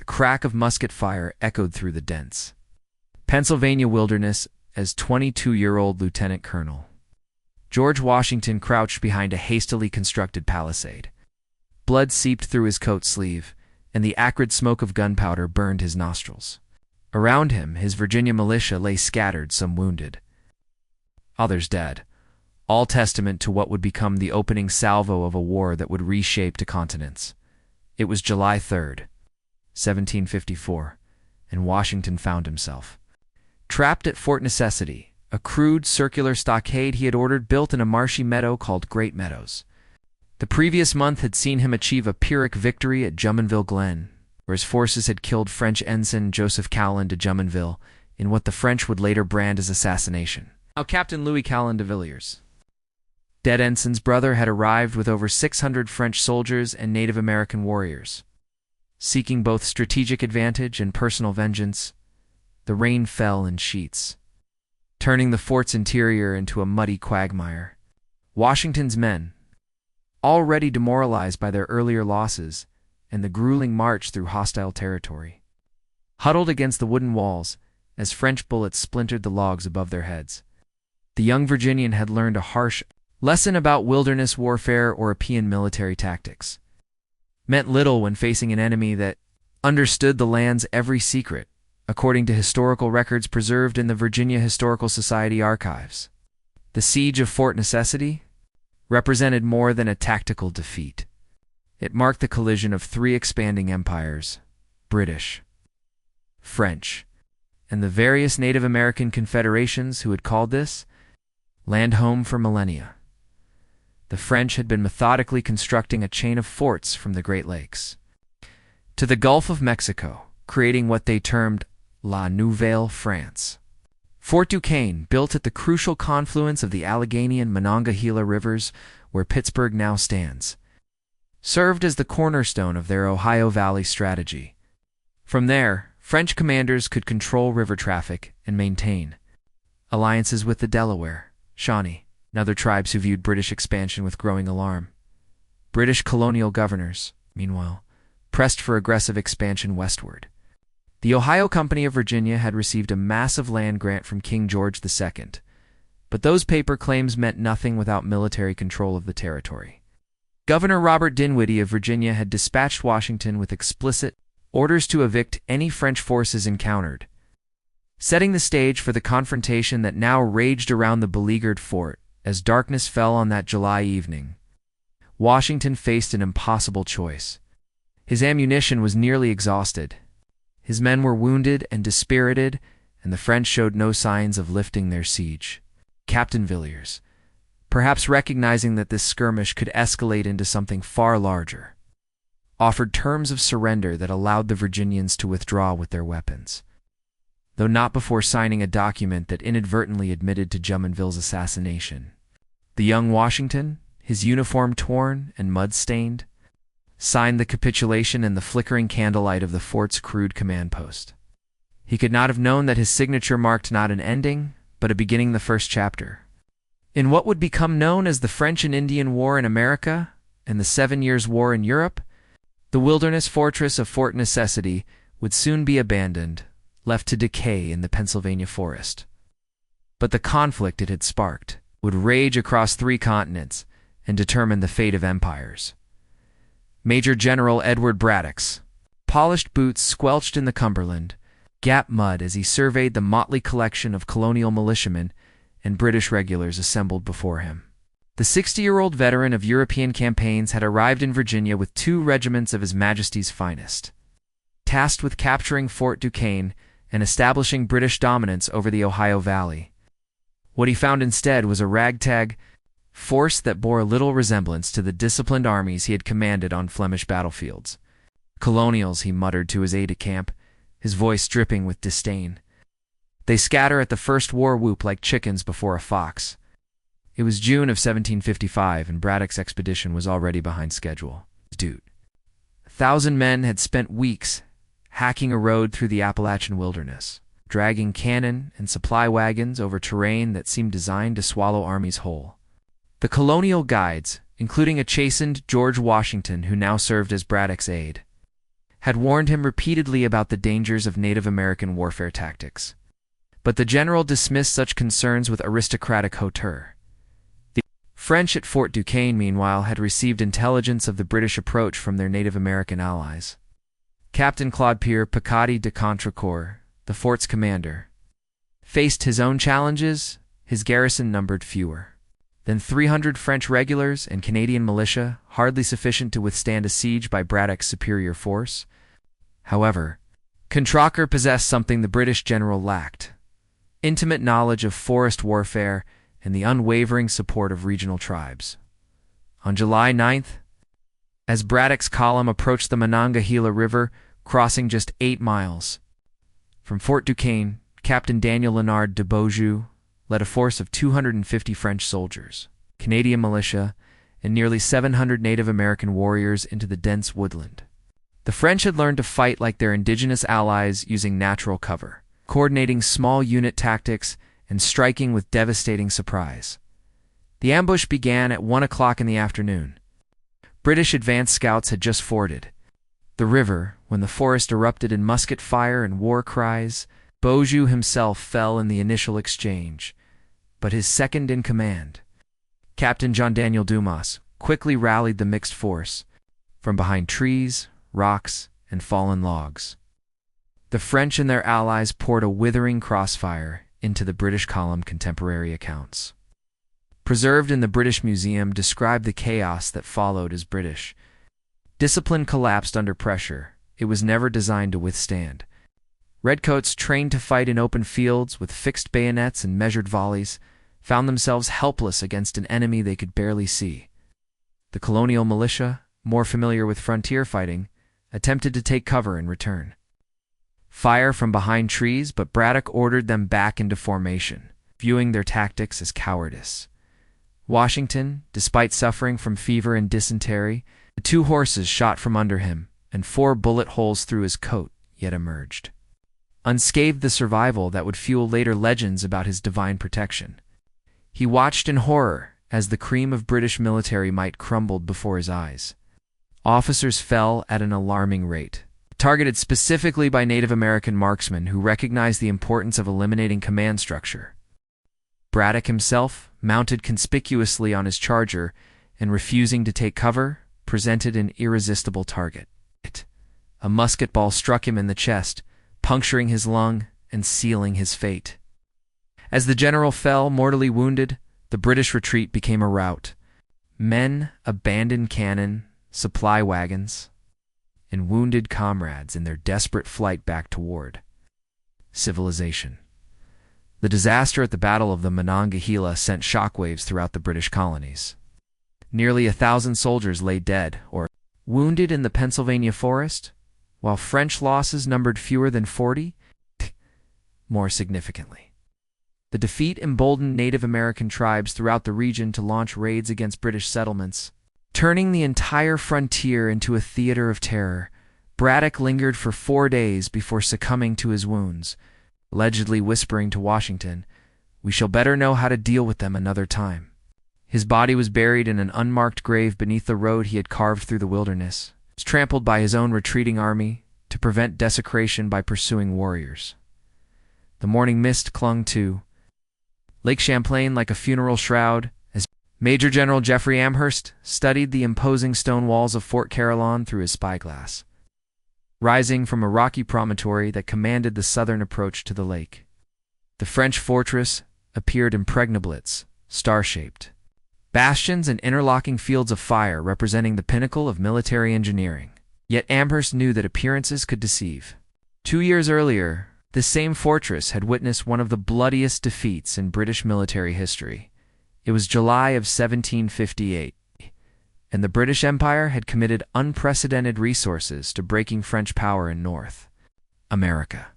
crack of musket fire echoed through the dense Pennsylvania wilderness as 22-year-old Lieutenant Colonel George Washington crouched behind a hastily constructed palisade. Blood seeped through his coat sleeve, and the acrid smoke of gunpowder burned his nostrils. Around him, his Virginia militia lay scattered, some wounded, others dead, all testament to what would become the opening salvo of a war that would reshape continents. It was July 3rd, 1754, and Washington found himself trapped at Fort Necessity, a crude circular stockade he had ordered built in a marshy meadow called Great Meadows. The previous month had seen him achieve a Pyrrhic victory at Jumonville Glen, where his forces had killed French ensign Joseph Callan de Jumonville in what the French would later brand as assassination. Now Captain Louis Callan de Villiers, dead ensign's brother, had arrived with over 600 French soldiers and Native American warriors. Seeking both strategic advantage and personal vengeance, the rain fell in sheets, turning the fort's interior into a muddy quagmire. Washington's men, already demoralized by their earlier losses and the grueling march through hostile territory, huddled against the wooden walls as French bullets splintered the logs above their heads. The young Virginian had learned a harsh lesson about wilderness warfare or European military tactics. Meant little when facing an enemy that understood the land's every secret, according to historical records preserved in the Virginia Historical Society archives. The siege of Fort Necessity represented more than a tactical defeat. It marked the collision of three expanding empires: British, French, and the various Native American confederations who had called this land home for millennia. The French had been methodically constructing a chain of forts from the Great Lakes to the Gulf of Mexico, creating what they termed La Nouvelle France. Fort Duquesne, built at the crucial confluence of the Allegheny and Monongahela rivers, where Pittsburgh now stands, served as the cornerstone of their Ohio Valley strategy. From there, French commanders could control river traffic and maintain alliances with the Delaware, Shawnee, and other tribes who viewed British expansion with growing alarm. British colonial governors, meanwhile, pressed for aggressive expansion westward. The Ohio Company of Virginia had received a massive land grant from King George II, but those paper claims meant nothing without military control of the territory. Governor Robert Dinwiddie of Virginia had dispatched Washington with explicit orders to evict any French forces encountered, setting the stage for the confrontation that now raged around the beleaguered fort. As darkness fell on that July evening, Washington faced an impossible choice. His ammunition was nearly exhausted. His men were wounded and dispirited, and the French showed no signs of lifting their siege. Captain Villiers, perhaps recognizing that this skirmish could escalate into something far larger, offered terms of surrender that allowed the Virginians to withdraw with their weapons, though not before signing a document that inadvertently admitted to Jumonville's assassination. The young Washington, his uniform torn and mud-stained, signed the capitulation in the flickering candlelight of the fort's crude command post. He could not have known that his signature marked not an ending, but a beginning the first chapter. In what would become known as the French and Indian War in America and the 7 Years' War in Europe, the wilderness fortress of Fort Necessity would soon be abandoned, left to decay in the Pennsylvania forest. But the conflict it had sparked would rage across 3 continents and determine the fate of empires. Major General Edward Braddock's polished boots squelched in the Cumberland Gap mud as he surveyed the motley collection of colonial militiamen and British regulars assembled before him. The 60-year-old veteran of European campaigns had arrived in Virginia with 2 regiments of His Majesty's finest, tasked with capturing Fort Duquesne and establishing British dominance over the Ohio Valley. What he found instead was a ragtag force that bore little resemblance to the disciplined armies he had commanded on Flemish battlefields. "Colonials," he muttered to his aide-de-camp, his voice dripping with disdain. "They scatter at the first war whoop like chickens before a fox." It was June of 1755, and Braddock's expedition was already behind schedule. 1,000 men had spent weeks hacking a road through the Appalachian wilderness, dragging cannon and supply wagons over terrain that seemed designed to swallow armies whole. The colonial guides, including a chastened George Washington who now served as Braddock's aide, had warned him repeatedly about the dangers of Native American warfare tactics. But the general dismissed such concerns with aristocratic hauteur. The French at Fort Duquesne, meanwhile, had received intelligence of the British approach from their Native American allies. Captain Claude Pierre Picotti de Contrecoeur, the fort's commander, faced his own challenges. His garrison numbered fewer than 300 French regulars and Canadian militia, hardly sufficient to withstand a siege by Braddock's superior force. However, Contrecoeur possessed something the British general lacked: intimate knowledge of forest warfare and the unwavering support of regional tribes. On July 9th, as Braddock's column approached the Monongahela River, crossing just 8 miles from Fort Duquesne, Captain Daniel Léonard de Beaujeu led a force of 250 French soldiers, Canadian militia, and nearly 700 Native American warriors into the dense woodland. The French had learned to fight like their indigenous allies, using natural cover, coordinating small unit tactics, and striking with devastating surprise. The ambush began at 1 o'clock in the afternoon. British advance scouts had just forded the river when the forest erupted in musket fire and war cries. Beaujeu himself fell in the initial exchange, but his second-in-command, Captain Jean Daniel Dumas, quickly rallied the mixed force from behind trees, rocks, and fallen logs. The French and their allies poured a withering crossfire into the British column. Contemporary accounts, preserved in the British Museum, describe the chaos that followed as British discipline collapsed under pressure it was never designed to withstand. Redcoats, trained to fight in open fields with fixed bayonets and measured volleys, found themselves helpless against an enemy they could barely see. The colonial militia, more familiar with frontier fighting, attempted to take cover in return. Fire from behind trees, but Braddock ordered them back into formation, viewing their tactics as cowardice. Washington, despite suffering from fever and dysentery, the 2 horses shot from under him, and 4 bullet holes through his coat, yet emerged unscathed, the survival that would fuel later legends about his divine protection. He watched in horror as the cream of British military might crumbled before his eyes. Officers fell at an alarming rate, targeted specifically by Native American marksmen who recognized the importance of eliminating command structure. Braddock himself, mounted conspicuously on his charger and refusing to take cover, presented an irresistible target. A musket ball struck him in the chest, puncturing his lung and sealing his fate. As the general fell, mortally wounded, the British retreat became a rout. Men abandoned cannon, supply wagons, and wounded comrades in their desperate flight back toward civilization. The disaster at the Battle of the Monongahela sent shockwaves throughout the British colonies. Nearly 1,000 soldiers lay dead or wounded in the Pennsylvania forest, while French losses numbered fewer than 40. More significantly, the defeat emboldened Native American tribes throughout the region to launch raids against British settlements, turning the entire frontier into a theater of terror. Braddock lingered for 4 days before succumbing to his wounds, allegedly whispering to Washington, "We shall better know how to deal with them another time." His body was buried in an unmarked grave beneath the road he had carved through the wilderness, trampled by his own retreating army to prevent desecration by pursuing warriors. The morning mist clung to Lake Champlain like a funeral shroud as Major General Jeffrey Amherst studied the imposing stone walls of Fort Carillon through his spyglass, rising from a rocky promontory that commanded the southern approach to the lake. The French fortress appeared impregnable, its star-shaped bastions and interlocking fields of fire representing the pinnacle of military engineering. Yet Amherst knew that appearances could deceive. 2 years earlier, this same fortress had witnessed one of the bloodiest defeats in British military history. It was July of 1758, and the British Empire had committed unprecedented resources to breaking French power in North America.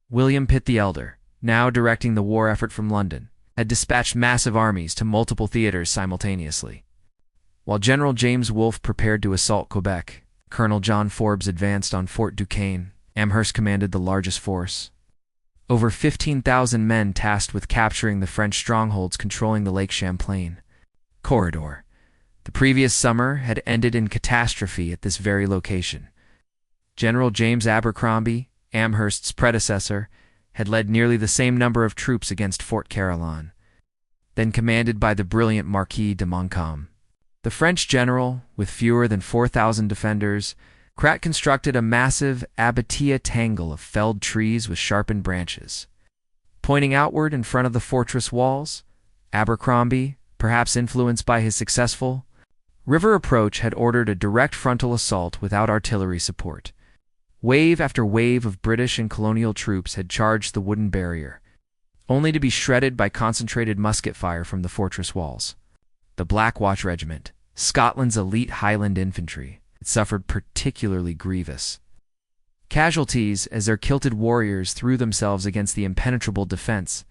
William Pitt the Elder, now directing the war effort from London, had dispatched massive armies to multiple theaters simultaneously. While General James Wolfe prepared to assault Quebec, Colonel John Forbes advanced on Fort Duquesne. Amherst commanded the largest force. Over 15,000 men tasked with capturing the French strongholds controlling the Lake Champlain corridor. The previous summer had ended in catastrophe at this very location. General James Abercrombie, Amherst's predecessor, had led nearly the same number of troops against Fort Carillon, then commanded by the brilliant Marquis de Montcalm. The French general, with fewer than 4,000 defenders, constructed a massive abatia tangle of felled trees with sharpened branches. Pointing outward in front of the fortress walls, Abercrombie, perhaps influenced by his successful river approach, had ordered a direct frontal assault without artillery support. Wave after wave of British and colonial troops had charged the wooden barrier, only to be shredded by concentrated musket fire from the fortress walls. The Black Watch Regiment, Scotland's elite Highland infantry, had suffered particularly grievous casualties as their kilted warriors threw themselves against the impenetrable defense.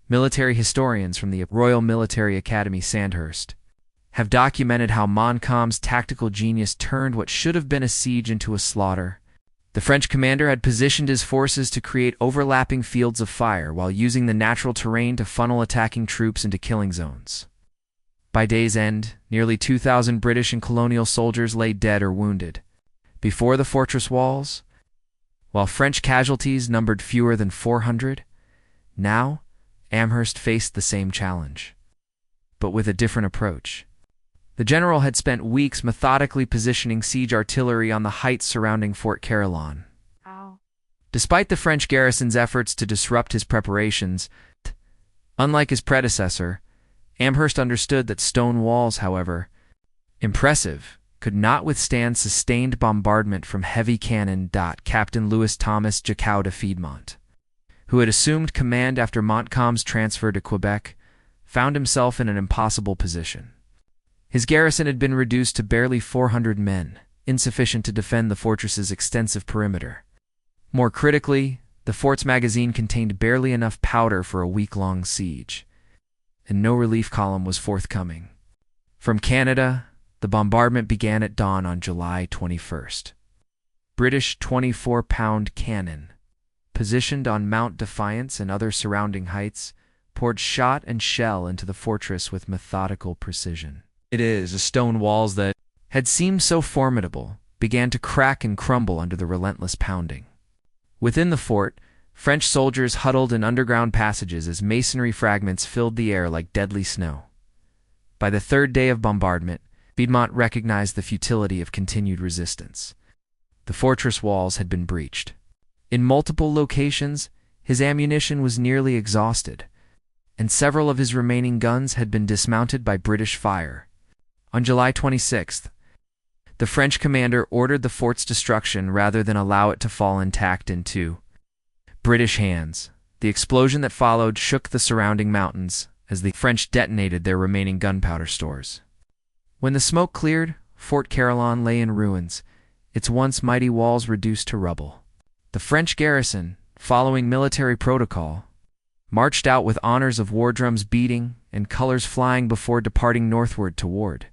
Military historians from the Royal Military Academy Sandhurst have documented how Montcalm's tactical genius turned what should have been a siege into a slaughter. The French commander had positioned his forces to create overlapping fields of fire while using the natural terrain to funnel attacking troops into killing zones. By day's end, nearly 2,000 British and colonial soldiers lay dead or wounded before the fortress walls, while French casualties numbered fewer than 400. Now, Amherst faced the same challenge, but with a different approach. The general had spent weeks methodically positioning siege artillery on the heights surrounding Fort Carillon. Despite the French garrison's efforts to disrupt his preparations, unlike his predecessor, Amherst understood that stone walls, however impressive, could not withstand sustained bombardment from heavy cannon. Captain Louis Thomas Jacquot de Piedmont, who had assumed command after Montcalm's transfer to Quebec, found himself in an impossible position. His garrison had been reduced to barely 400 men, insufficient to defend the fortress's extensive perimeter. More critically, the fort's magazine contained barely enough powder for a week-long siege, and no relief column was forthcoming. From Canada, the bombardment began at dawn on July 21st. British 24-pound cannon, positioned on Mount Defiance and other surrounding heights, poured shot and shell into the fortress with methodical precision. The stone walls that had seemed so formidable began to crack and crumble under the relentless pounding. Within the fort, French soldiers huddled in underground passages as masonry fragments filled the air like deadly snow. By the third day of bombardment, Piedmont recognized the futility of continued resistance. The fortress walls had been breached. In multiple locations, his ammunition was nearly exhausted, and several of his remaining guns had been dismounted by British fire. On July 26th, the French commander ordered the fort's destruction rather than allow it to fall intact into British hands. The explosion that followed shook the surrounding mountains as the French detonated their remaining gunpowder stores. When the smoke cleared, Fort Carillon lay in ruins, its once mighty walls reduced to rubble. The French garrison, following military protocol, marched out with honors of war drums beating and colors flying before departing northward toward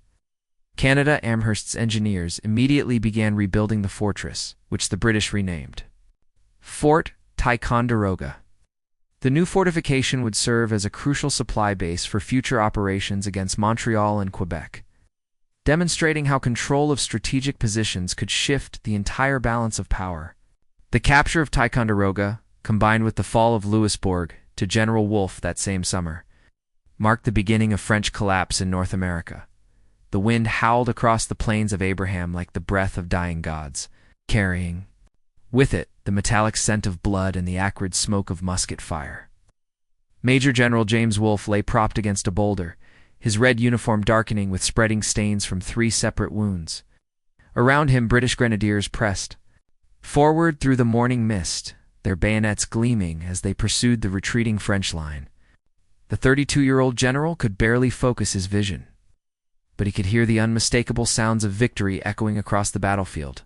Canada. Amherst's engineers immediately began rebuilding the fortress, which the British renamed Fort Ticonderoga. The new fortification would serve as a crucial supply base for future operations against Montreal and Quebec, demonstrating how control of strategic positions could shift the entire balance of power. The capture of Ticonderoga, combined with the fall of Louisbourg to General Wolfe that same summer, marked the beginning of French collapse in North America. The wind howled across the plains of Abraham like the breath of dying gods, carrying with it the metallic scent of blood and the acrid smoke of musket fire. Major General James Wolfe lay propped against a boulder, his red uniform darkening with spreading stains from 3 separate wounds. Around him, British grenadiers pressed forward through the morning mist, their bayonets gleaming as they pursued the retreating French line. The 32-year-old general could barely focus his vision, but he could hear the unmistakable sounds of victory echoing across the battlefield.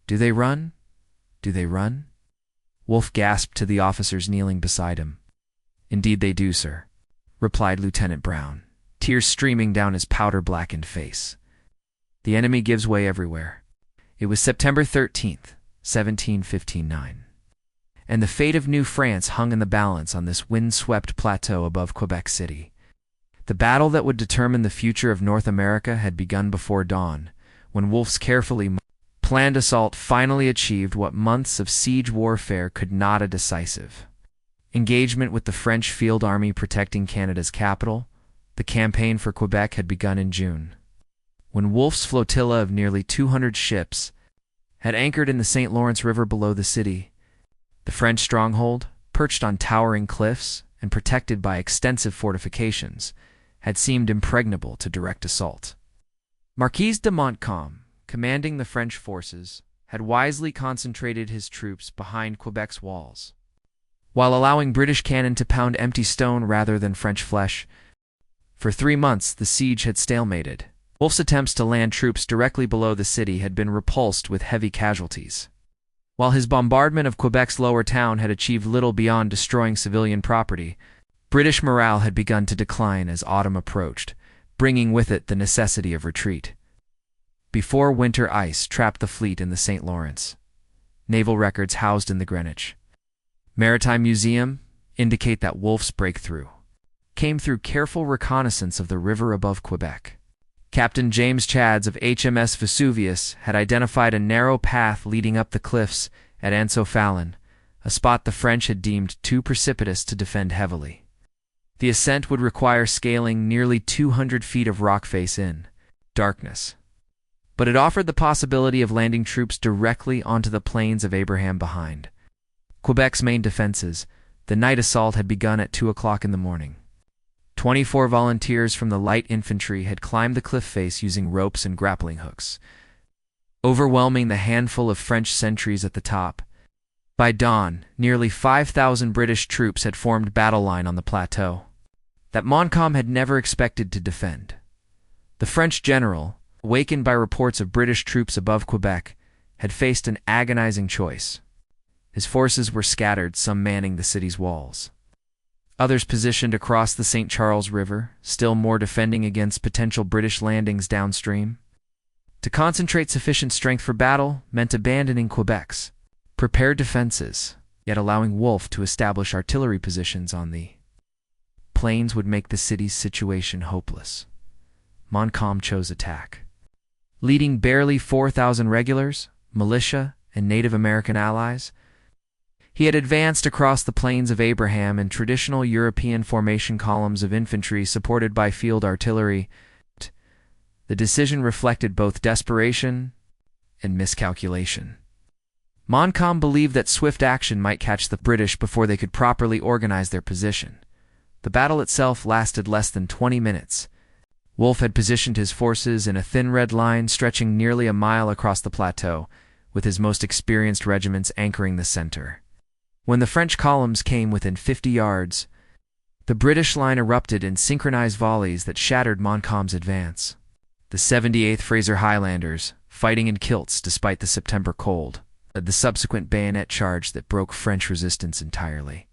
"Do they run? Do they run?" Wolfe gasped to the officers kneeling beside him. "Indeed they do, sir," replied Lieutenant Brown, tears streaming down his powder-blackened face. "The enemy gives way everywhere." It was September 13th, 1759, and the fate of New France hung in the balance on this wind-swept plateau above Quebec City. The battle that would determine the future of North America had begun before dawn, when Wolfe's carefully planned assault finally achieved what months of siege warfare could not a decisive engagement with the French field army protecting Canada's capital. The campaign for Quebec had begun in June, when Wolfe's flotilla of nearly 200 ships had anchored in the St. Lawrence River below the city. The French stronghold, perched on towering cliffs and protected by extensive fortifications, had seemed impregnable to direct assault. Marquis de Montcalm, commanding the French forces, had wisely concentrated his troops behind Quebec's walls, while allowing British cannon to pound empty stone rather than French flesh. For 3 months the siege had stalemated. Wolfe's attempts to land troops directly below the city had been repulsed with heavy casualties, while his bombardment of Quebec's lower town had achieved little beyond destroying civilian property. British morale had begun to decline as autumn approached, bringing with it the necessity of retreat. Before winter ice trapped the fleet in the St. Lawrence, naval records housed in the Greenwich Maritime Museum indicate that Wolfe's breakthrough came through careful reconnaissance of the river above Quebec. Captain James Chads of HMS Vesuvius had identified a narrow path leading up the cliffs at Anso Fallon, a spot the French had deemed too precipitous to defend heavily. The ascent would require scaling nearly 200 feet of rock face in darkness, but it offered the possibility of landing troops directly onto the plains of Abraham behind Quebec's main defenses. The night assault had begun at 2 o'clock in the morning. 24 volunteers from the light infantry had climbed the cliff face using ropes and grappling hooks, overwhelming the handful of French sentries at the top. By dawn, nearly 5,000 British troops had formed battle line on the plateau that Montcalm had never expected to defend. The French general, awakened by reports of British troops above Quebec, had faced an agonizing choice. His forces were scattered, some manning the city's walls, others positioned across the St. Charles River, still more defending against potential British landings downstream. To concentrate sufficient strength for battle meant abandoning Quebec's prepared defenses, yet allowing Wolfe to establish artillery positions on the plains would make the city's situation hopeless. Montcalm chose attack. Leading barely 4,000 regulars, militia, and Native American allies, he had advanced across the plains of Abraham in traditional European formation columns of infantry supported by field artillery. The decision reflected both desperation and miscalculation. Montcalm believed that swift action might catch the British before they could properly organize their position. The battle itself lasted less than 20 minutes. Wolfe had positioned his forces in a thin red line stretching nearly a mile across the plateau, with his most experienced regiments anchoring the center. When the French columns came within 50 yards, the British line erupted in synchronized volleys that shattered Montcalm's advance. The 78th Fraser Highlanders, fighting in kilts despite the September cold, led the subsequent bayonet charge that broke French resistance entirely.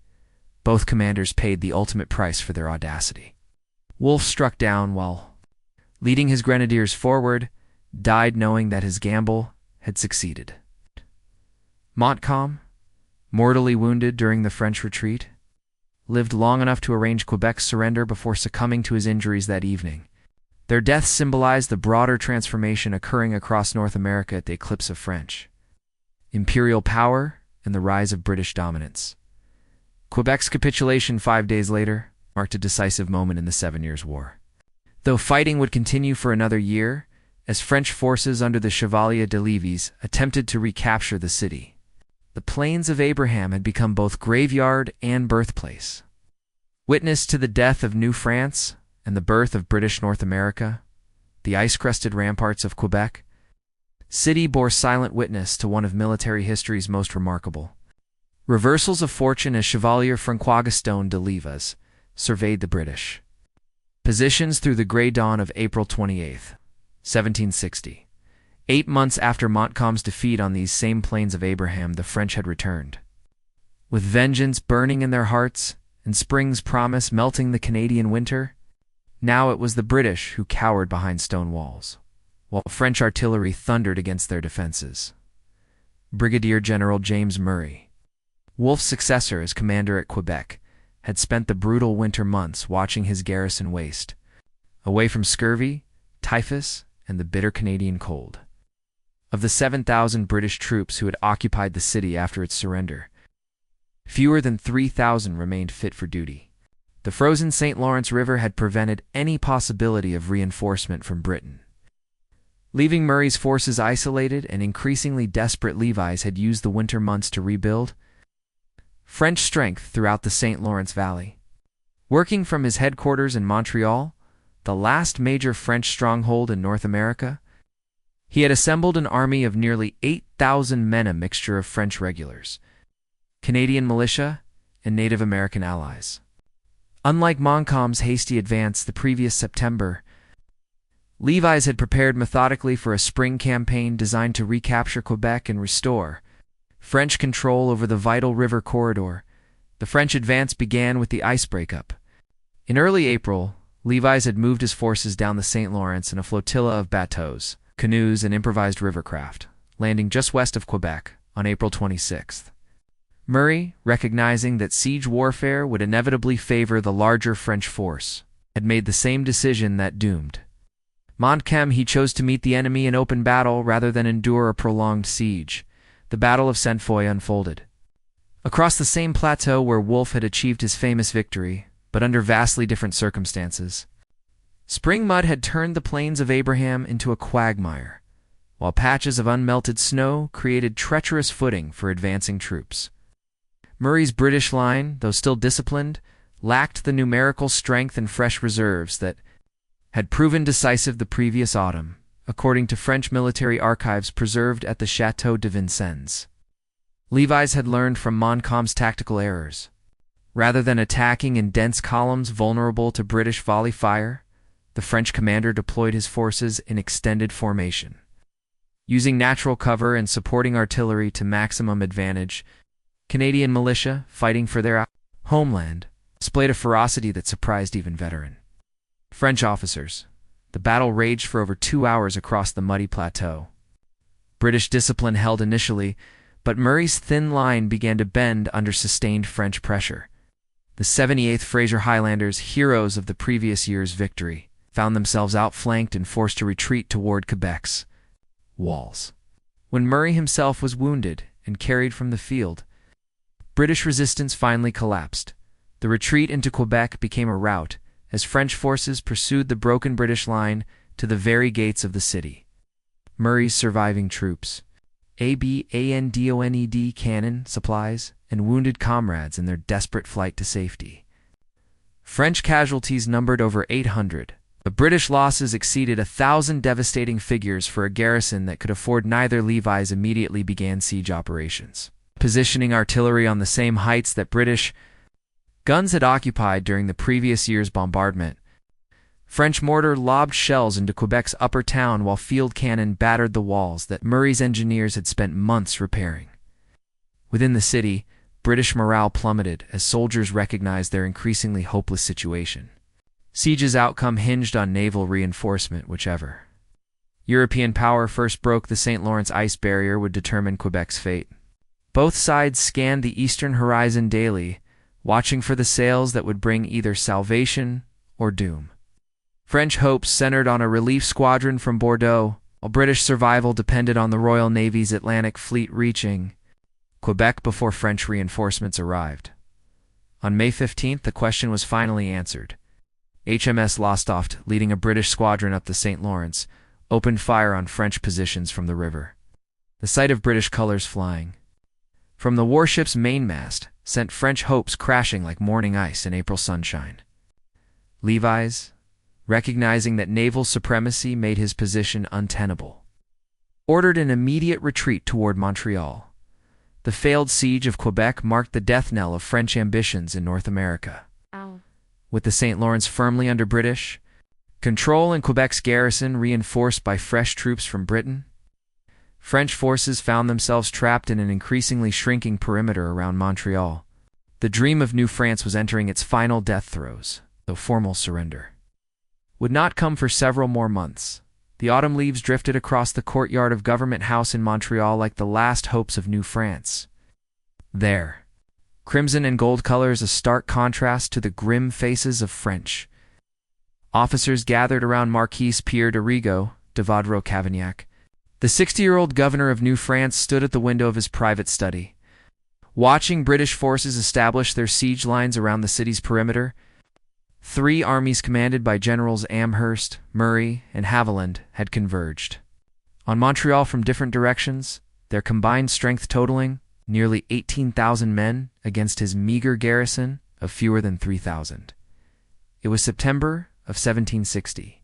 Both commanders paid the ultimate price for their audacity. Wolfe struck down while, leading his grenadiers forward, died knowing that his gamble had succeeded. Montcalm, mortally wounded during the French retreat, lived long enough to arrange Quebec's surrender before succumbing to his injuries that evening. Their deaths symbolized the broader transformation occurring across North America at the eclipse of French imperial power and the rise of British dominance. Quebec's capitulation 5 days later marked a decisive moment in the 7 Years' War. Though fighting would continue for another year, as French forces under the Chevalier de Lévis attempted to recapture the city, the plains of Abraham had become both graveyard and birthplace. Witness to the death of New France and the birth of British North America, the ice-crusted ramparts of Quebec, city bore silent witness to one of military history's most remarkable reversals of fortune as Chevalier François-Gaston de Lévis surveyed the British positions through the gray dawn of April 28, 1760. 8 months after Montcalm's defeat on these same plains of Abraham, the French had returned, with vengeance burning in their hearts and spring's promise melting the Canadian winter. Now it was the British who cowered behind stone walls, while French artillery thundered against their defenses. Brigadier General James Murray, Wolfe's successor as commander at Quebec, had spent the brutal winter months watching his garrison waste, away from scurvy, typhus, and the bitter Canadian cold. Of the 7,000 British troops who had occupied the city after its surrender, fewer than 3,000 remained fit for duty. The frozen St. Lawrence River had prevented any possibility of reinforcement from Britain. Leaving Murray's forces isolated and increasingly desperate, Levi's had used the winter months to rebuild French strength throughout the St. Lawrence Valley. Working from his headquarters in Montreal, the last major French stronghold in North America, he had assembled an army of nearly 8,000 men, a mixture of French regulars, Canadian militia, and Native American allies. Unlike Montcalm's hasty advance the previous September, Levi's had prepared methodically for a spring campaign designed to recapture Quebec and restore French control over the vital river corridor. The French advance began with the ice breakup. In early April, Levi's had moved his forces down the St. Lawrence in a flotilla of bateaux, canoes, and improvised rivercraft, landing just west of Quebec on April 26th. Murray, recognizing that siege warfare would inevitably favor the larger French force, had made the same decision that doomed Montcalm. He chose to meet the enemy in open battle rather than endure a prolonged siege. The Battle of Saint Foy unfolded across the same plateau where Wolfe had achieved his famous victory, but under vastly different circumstances. Spring mud had turned the Plains of Abraham into a quagmire, while patches of unmelted snow created treacherous footing for advancing troops. Murray's British line, though still disciplined, lacked the numerical strength and fresh reserves that had proven decisive the previous autumn, according to French military archives preserved at the Château de Vincennes. Levi's had learned from Montcalm's tactical errors. Rather than attacking in dense columns vulnerable to British volley fire, the French commander deployed his forces in extended formation. Using natural cover and supporting artillery to maximum advantage, Canadian militia, fighting for their homeland, displayed a ferocity that surprised even veteran French officers. The battle raged for over 2 hours across the muddy plateau. British discipline held initially, but Murray's thin line began to bend under sustained French pressure. The 78th Fraser Highlanders, heroes of the previous year's victory, found themselves outflanked and forced to retreat toward Quebec's walls. When Murray himself was wounded and carried from the field, British resistance finally collapsed. The retreat into Quebec became a rout as French forces pursued the broken British line to the very gates of the city. Murray's surviving troops, abandoned cannon, supplies, and wounded comrades in their desperate flight to safety. French casualties numbered over 800. The British losses exceeded 1,000, devastating figures for a garrison that could afford neither. Levi's immediately began siege operations, positioning artillery on the same heights that British guns had occupied during the previous year's bombardment. French mortar lobbed shells into Quebec's upper town while field cannon battered the walls that Murray's engineers had spent months repairing. Within the city, British morale plummeted as soldiers recognized their increasingly hopeless situation. Siege's outcome hinged on naval reinforcement. Whichever European power first broke the St. Lawrence ice barrier would determine Quebec's fate. Both sides scanned the eastern horizon daily, watching for the sails that would bring either salvation or doom. French hopes centered on a relief squadron from Bordeaux, while British survival depended on the Royal Navy's Atlantic Fleet reaching Quebec before French reinforcements arrived. On May 15th, the question was finally answered. HMS Lowestoft, leading a British squadron up the St. Lawrence, opened fire on French positions from the river. The sight of British colors flying from the warship's mainmast sent French hopes crashing like morning ice in April sunshine. Levi's, recognizing that naval supremacy made his position untenable, ordered an immediate retreat toward Montreal. The failed siege of Quebec marked the death knell of French ambitions in North America. With the St. Lawrence firmly under British control and Quebec's garrison reinforced by fresh troops from Britain, French forces found themselves trapped in an increasingly shrinking perimeter around Montreal. The dream of New France was entering its final death throes, though formal surrender would not come for several more months. The autumn leaves drifted across the courtyard of Government House in Montreal like the last hopes of New France. There, crimson and gold colors, a stark contrast to the grim faces of French officers gathered around Marquis Pierre de Rigaud de Vaudreuil-Cavagnac, The 60-year-old governor of New France stood at the window of his private study, watching British forces establish their siege lines around the city's perimeter. 3 armies commanded by Generals Amherst, Murray, and Haviland had converged on Montreal from different directions, their combined strength totaling nearly 18,000 men against his meager garrison of fewer than 3,000. It was September of 1760,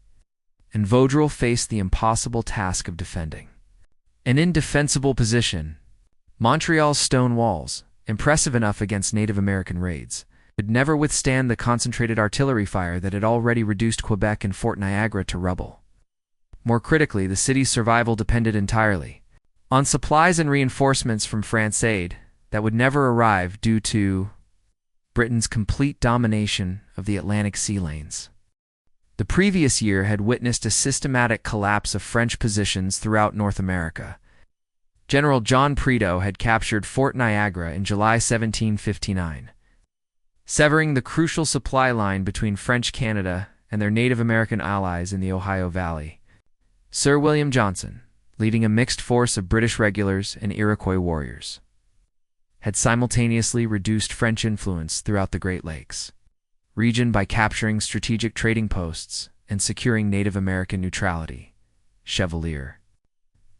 and Vaudreuil faced the impossible task of defending an indefensible position. Montreal's stone walls, impressive enough against Native American raids, could never withstand the concentrated artillery fire that had already reduced Quebec and Fort Niagara to rubble. More critically, the city's survival depended entirely on supplies and reinforcements from France aid that would never arrive due to Britain's complete domination of the Atlantic sea lanes. The previous year had witnessed a systematic collapse of French positions throughout North America. General John Prideaux had captured Fort Niagara in July 1759, severing the crucial supply line between French Canada and their Native American allies in the Ohio Valley. Sir William Johnson, leading a mixed force of British regulars and Iroquois warriors, had simultaneously reduced French influence throughout the Great Lakes region by capturing strategic trading posts and securing Native American neutrality. Chevalier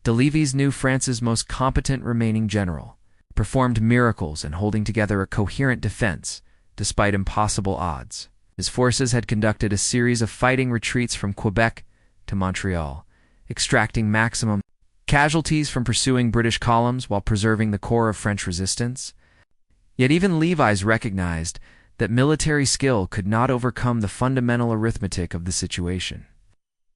de Lévis, New France's most competent remaining general, performed miracles in holding together a coherent defense despite impossible odds. His forces had conducted a series of fighting retreats from Quebec to Montreal, extracting maximum casualties from pursuing British columns while preserving the core of French resistance. Yet even Lévis recognized that military skill could not overcome the fundamental arithmetic of the situation.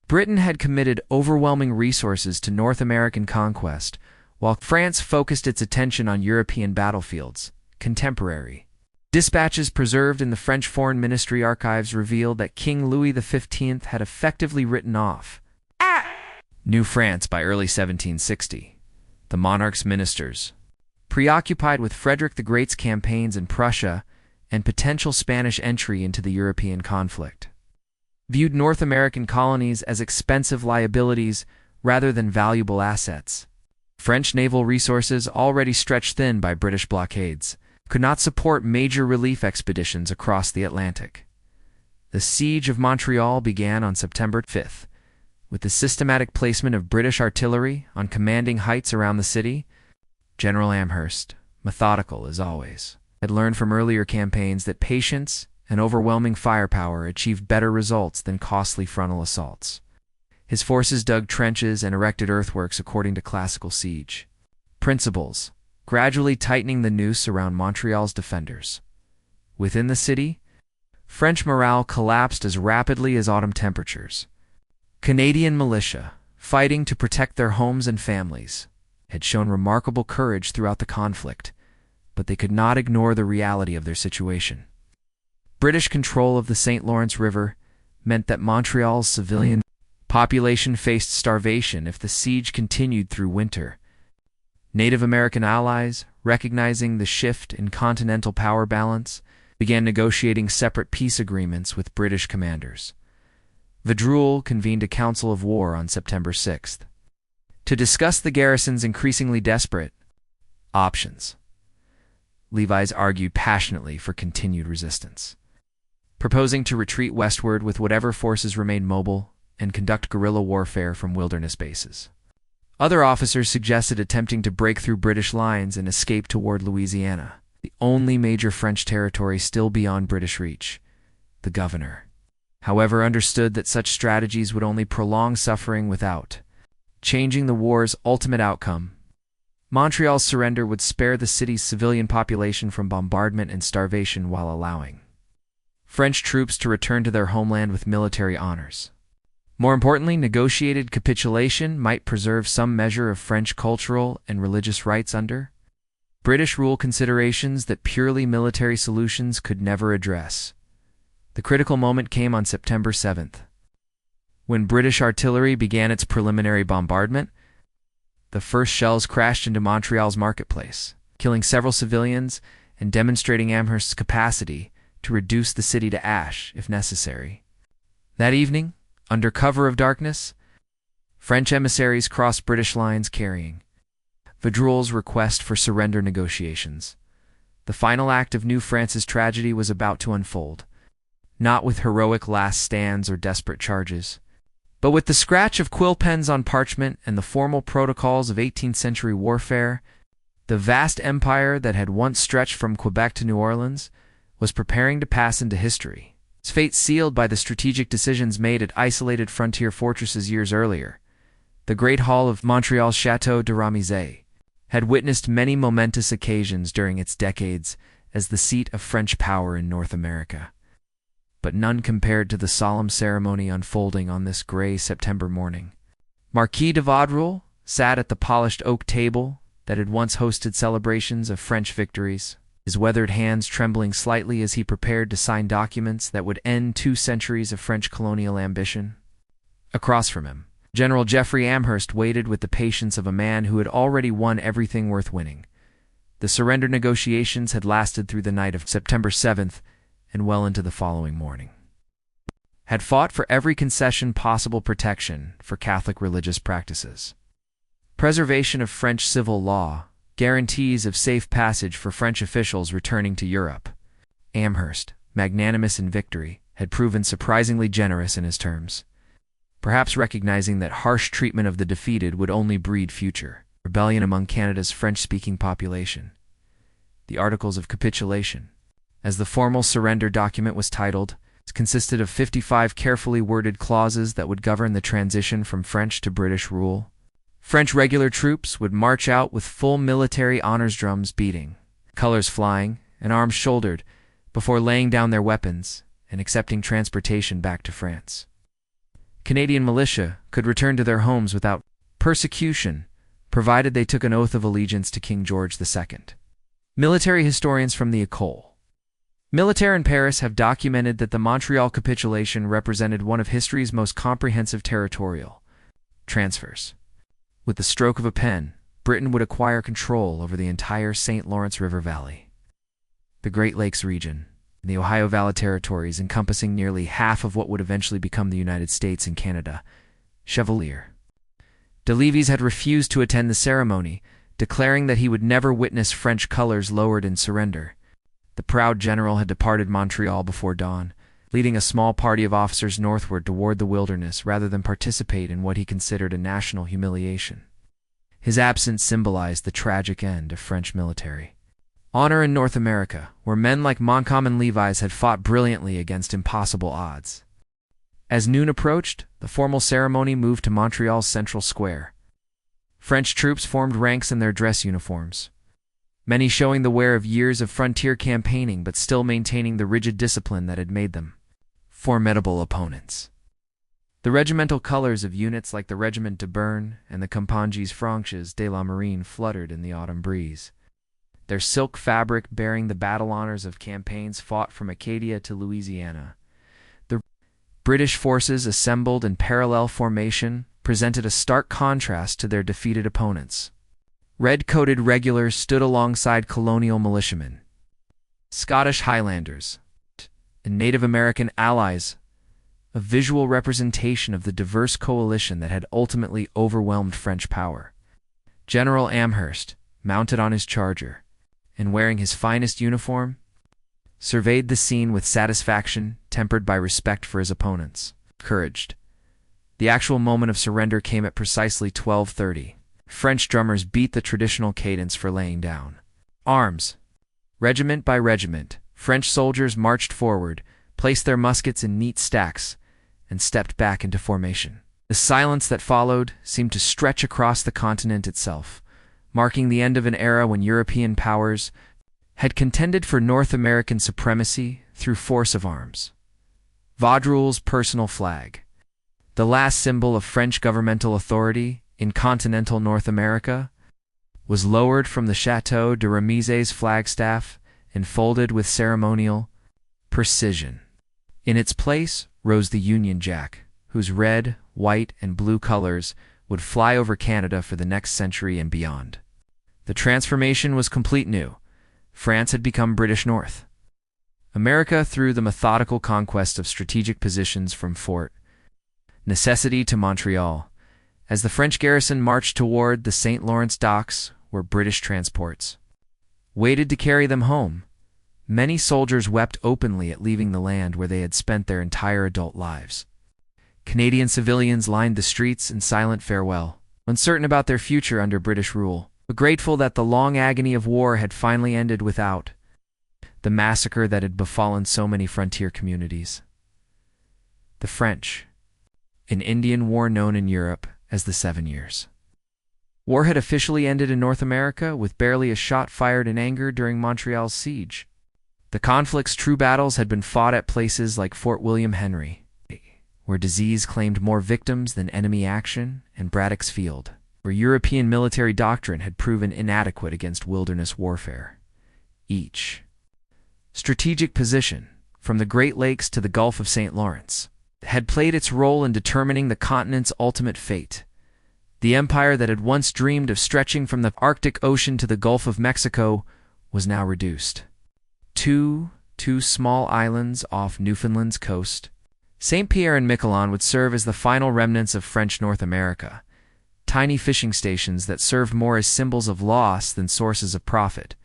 Britain had committed overwhelming resources to North American conquest, while France focused its attention on European battlefields. Contemporary dispatches preserved in the French Foreign Ministry archives revealed that King Louis XV had effectively written off New France by early 1760. The monarch's ministers, preoccupied with Frederick the Great's campaigns in Prussia and potential Spanish entry into the European conflict, viewed North American colonies as expensive liabilities rather than valuable assets. French naval resources, already stretched thin by British blockades, could not support major relief expeditions across the Atlantic. The siege of Montreal began on September 5th, with the systematic placement of British artillery on commanding heights around the city. General Amherst, methodical as always, had learned from earlier campaigns that patience and overwhelming firepower achieved better results than costly frontal assaults. His forces dug trenches and erected earthworks according to classical siege principles, gradually tightening the noose around Montreal's defenders. Within the city, French morale collapsed as rapidly as autumn temperatures. Canadian militia, fighting to protect their homes and families, had shown remarkable courage throughout the conflict, but they could not ignore the reality of their situation. British control of the St. Lawrence River meant that Montreal's civilian population faced starvation if the siege continued through winter. Native American allies, recognizing the shift in continental power balance, began negotiating separate peace agreements with British commanders. Vaudreuil convened a council of war on September 6th to discuss the garrison's increasingly desperate options. Lévis argued passionately for continued resistance, proposing to retreat westward with whatever forces remained mobile and conduct guerrilla warfare from wilderness bases. Other officers suggested attempting to break through British lines and escape toward Louisiana, the only major French territory still beyond British reach. The governor, however, understood that such strategies would only prolong suffering without changing the war's ultimate outcome. Montreal's surrender would spare the city's civilian population from bombardment and starvation while allowing French troops to return to their homeland with military honors. More importantly, negotiated capitulation might preserve some measure of French cultural and religious rights under British rule considerations that purely military solutions could never address. The critical moment came on September 7th, when British artillery began its preliminary bombardment. The first shells crashed into Montreal's marketplace, killing several civilians and demonstrating Amherst's capacity to reduce the city to ash if necessary. That evening, under cover of darkness, French emissaries crossed British lines carrying Vaudreuil's request for surrender negotiations. The final act of New France's tragedy was about to unfold, not with heroic last stands or desperate charges, but with the scratch of quill pens on parchment and the formal protocols of 18th-century warfare. The vast empire that had once stretched from Quebec to New Orleans was preparing to pass into history, its fate sealed by the strategic decisions made at isolated frontier fortresses years earlier. The Great Hall of Montreal's Château de Ramezay had witnessed many momentous occasions during its decades as the seat of French power in North America, but none compared to the solemn ceremony unfolding on this gray September morning. Marquis de Vaudreuil sat at the polished oak table that had once hosted celebrations of French victories, his weathered hands trembling slightly as he prepared to sign documents that would end 2 centuries of French colonial ambition. Across from him, General Jeffrey Amherst waited with the patience of a man who had already won everything worth winning. The surrender negotiations had lasted through the night of September 7th and well into the following morning. Had fought for every concession possible protection for Catholic religious practices, preservation of French civil law, guarantees of safe passage for French officials returning to Europe. Amherst, magnanimous in victory, had proven surprisingly generous in his terms, perhaps recognizing that harsh treatment of the defeated would only breed future rebellion among Canada's French-speaking population. The Articles of Capitulation, as the formal surrender document was titled, consisted of 55 carefully worded clauses that would govern the transition from French to British rule. French regular troops would march out with full military honors drums beating, colors flying, and arms shouldered, before laying down their weapons and accepting transportation back to France. Canadian militia could return to their homes without persecution, provided they took an oath of allegiance to King George II. Military historians from the École Militaire in Paris have documented that the Montreal capitulation represented one of history's most comprehensive territorial transfers. With the stroke of a pen, Britain would acquire control over the entire St. Lawrence River Valley, the Great Lakes region, and the Ohio Valley territories encompassing nearly half of what would eventually become the United States and Canada. Chevalier de Lévis had refused to attend the ceremony, declaring that he would never witness French colors lowered in surrender. The proud general had departed Montreal before dawn, leading a small party of officers northward toward the wilderness rather than participate in what he considered a national humiliation. His absence symbolized the tragic end of French military honor in North America, where men like Montcalm and Lévis had fought brilliantly against impossible odds. As noon approached, the formal ceremony moved to Montreal's central square. French troops formed ranks in their dress uniforms, many showing the wear of years of frontier campaigning but still maintaining the rigid discipline that had made them formidable opponents. The regimental colors of units like the Regiment de Berne and the Compagnies Franches de la Marine fluttered in the autumn breeze, their silk fabric bearing the battle honors of campaigns fought from Acadia to Louisiana. The British forces assembled in parallel formation presented a stark contrast to their defeated opponents. Red-coated regulars stood alongside colonial militiamen, Scottish Highlanders, and Native American allies, a visual representation of the diverse coalition that had ultimately overwhelmed French power. General Amherst, mounted on his charger and wearing his finest uniform, surveyed the scene with satisfaction tempered by respect for his opponents. Encouraged, the actual moment of surrender came at precisely 12:30. French drummers beat the traditional cadence for laying down arms. Regiment by regiment, French soldiers marched forward, placed their muskets in neat stacks, and stepped back into formation. The silence that followed seemed to stretch across the continent itself, marking the end of an era when European powers had contended for North American supremacy through force of arms. Vaudreuil's personal flag, the last symbol of French governmental authority in continental North America, was lowered from the Château de Ramezay's flagstaff and folded with ceremonial precision. In its place rose the Union Jack, whose red, white, and blue colors would fly over Canada for the next century and beyond. The transformation was complete new. France had become British North America through the methodical conquest of strategic positions from Fort Necessity to Montreal, As the French garrison marched toward the St. Lawrence docks, where British transports waited to carry them home, many soldiers wept openly at leaving the land where they had spent their entire adult lives. Canadian civilians lined the streets in silent farewell, uncertain about their future under British rule, but grateful that the long agony of war had finally ended without the massacre that had befallen so many frontier communities. The French, an Indian war known in Europe as the 7 Years' War, had officially ended in North America, with barely a shot fired in anger during Montreal's siege. The conflict's true battles had been fought at places like Fort William Henry, where disease claimed more victims than enemy action, and Braddock's Field, where European military doctrine had proven inadequate against wilderness warfare. Each strategic position, from the Great Lakes to the Gulf of St. Lawrence, had played its role in determining the continent's ultimate fate. The empire that had once dreamed of stretching from the Arctic Ocean to the Gulf of Mexico was now reduced. Two small islands off Newfoundland's coast, St. Pierre and Miquelon, would serve as the final remnants of French North America, tiny fishing stations that served more as symbols of loss than sources of profit.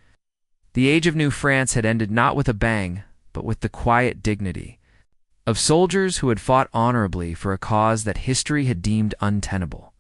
The age of New France had ended not with a bang, but with the quiet dignity of soldiers who had fought honorably for a cause that history had deemed untenable.